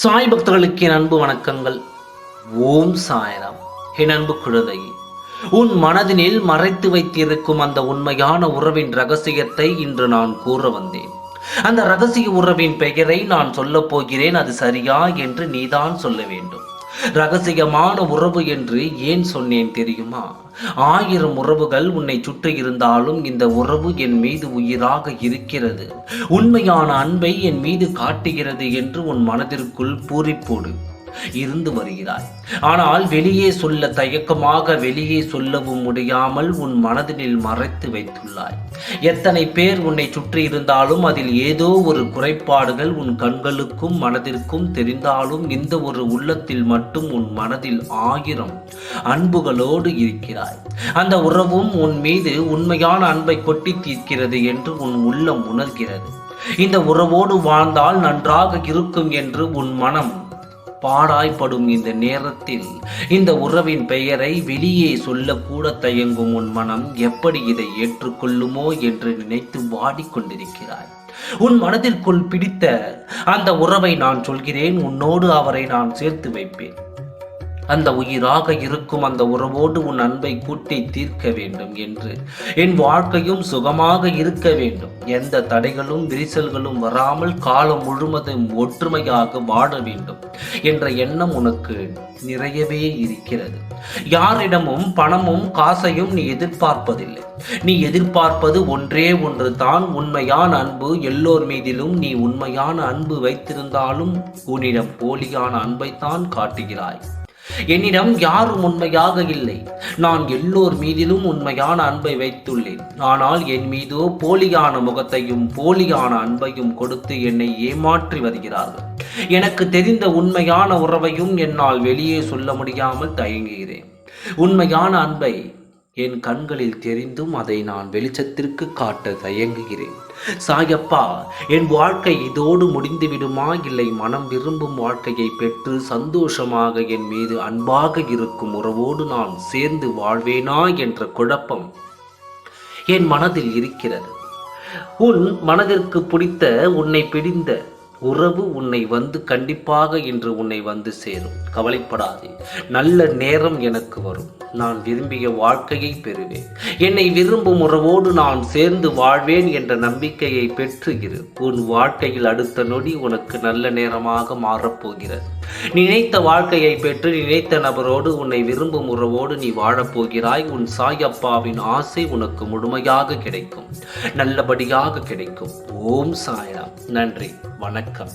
சாய் பக்தர்களுக்கு என் அன்பு வணக்கங்கள். ஓம் சாய்ராம். என் அன்பு குழந்தையே, உன் மனதினில் மறைத்து வைத்திருக்கும் அந்த உண்மையான உறவின் ரகசியத்தை இன்று நான் கூற வந்தேன். அந்த ரகசிய உறவின் பெயரை நான் சொல்லப் போகிறேன். அது சரியா என்று நீதான் சொல்ல வேண்டும். ரகசியமான உறவு என்று ஏன் சொன்னேன் தெரியுமா? 1000 உறவுகள் உன்னை சுற்றி இருந்தாலும் இந்த உறவு என் மீது உயிராக இருக்கிறது, உண்மையான அன்பை என் மீது காட்டுகிறது என்று உன் மனதிற்குள் பூரிப்போடு இருந்து வருகிறாய். ஆனால் வெளியே சொல்ல தயக்கமாக, வெளியே சொல்லவும் முடியாமல் உன் மனதினில் மறைத்து வைத்துள்ளாய். எத்தனை பேர் உன்னை சுற்றி இருந்தாலும் அதில் ஏதோ ஒரு குறைபாடுகள் உன் கண்களுக்கும் மனதிற்கும் தெரிந்தாலும் இந்த ஒரு உள்ளத்தில் மட்டும் உன் மனதில் 1000 அன்புகளோடு இருக்கிறாய். அந்த உறவும் உன் மீது உண்மையான அன்பை கொட்டி தீர்க்கிறது என்று உன் உள்ளம் உணர்கிறது. இந்த உறவோடு வாழ்ந்தால் நன்றாக இருக்கும் என்று உன் மனம் பாடாய்ப்படும் இந்த நேரத்தில் இந்த உறவின் பெயரை வெளியே சொல்லக்கூட தயங்கும் உன் மனம் எப்படி இதை ஏற்றுக்கொள்ளுமோ என்று நினைத்து வாடிக்கொண்டிருக்கிறாய். உன் மனதிற்குள் பிடித்த அந்த உறவை நான் சொல்கிறேன். உன்னோடு அவரை நான் சேர்த்து வைப்பேன். அந்த உயிராக இருக்கும் அந்த உறவோடு உன் அன்பை கூட்டி தீர்க்க வேண்டும் என்று, என் வாழ்க்கையும் சுகமாக இருக்க வேண்டும், எந்த தடைகளும் விரிசல்களும் வராமல் காலம் முழுவதும் ஒற்றுமையாக வாழ வேண்டும் என்ற எண்ணம் உனக்கு நிறையவே இருக்கிறது. யாரிடமும் பணமும் காசையும் நீ எதிர்பார்ப்பதில்லை. நீ எதிர்பார்ப்பது ஒன்றே ஒன்று தான், உண்மையான அன்பு. எல்லோர் மீதிலும் நீ உண்மையான அன்பு வைத்திருந்தாலும் உன்னிடம் போலியான அன்பைத்தான் காட்டுகிறாய். என்னிடம் யாரும் உண்மையாக இல்லை. நான் எல்லோர் மீதிலும் உண்மையான அன்பை வைத்துள்ளேன். ஆனால் என் மீதோ போலியான முகத்தையும் போலியான அன்பையும் கொடுத்து என்னை ஏமாற்றி வருகிறார்கள். எனக்கு தெரிந்த உண்மையான உறவையும் என்னால் வெளியே சொல்ல முடியாமல் தயங்குகிறேன். உண்மையான அன்பை என் கண்களில் தெரிந்தும் அதை நான் வெளிச்சத்திற்கு காட்ட தயங்குகிறேன். சாயப்பா, என் வாழ்க்கை இதோடு முடிந்து விடுமா, இல்லை மனம் விரும்பும் வாழ்க்கையை பெற்று சந்தோஷமாக என் மீது அன்பாக இருக்கும் உறவோடு நான் சேர்ந்து வாழ்வேனா என்ற குழப்பம் என் மனதில் இருக்கிறது. உன் மனதிற்கு பிடித்த, உன்னை பிடிந்த உறவு உன்னை வந்து கண்டிப்பாக இன்று உன்னை வந்து சேரும். கவலைப்படாதே, நல்ல நேரம் எனக்கு வரும். நான் விரும்பிய வாழ்க்கையை பெறுவேன். என்னை விரும்பும் உறவோடு நான் சேர்ந்து வாழ்வேன் என்ற நம்பிக்கையை பெற்று இரு. உன் வாழ்க்கையில் அடுத்த நொடி உனக்கு நல்ல நேரமாக மாறப்போகிறது. நினைத்த வாழ்க்கையை பெற்று நினைத்த நபரோடு, உன்னை விரும்பும் உறவோடு நீ வாழப்போகிறாய். உன் சாயப்பாவின் ஆசை உனக்கு முழுமையாக கிடைக்கும், நல்லபடியாக கிடைக்கும். ஓம் சாய்ராம். நன்றி, வணக்கம்.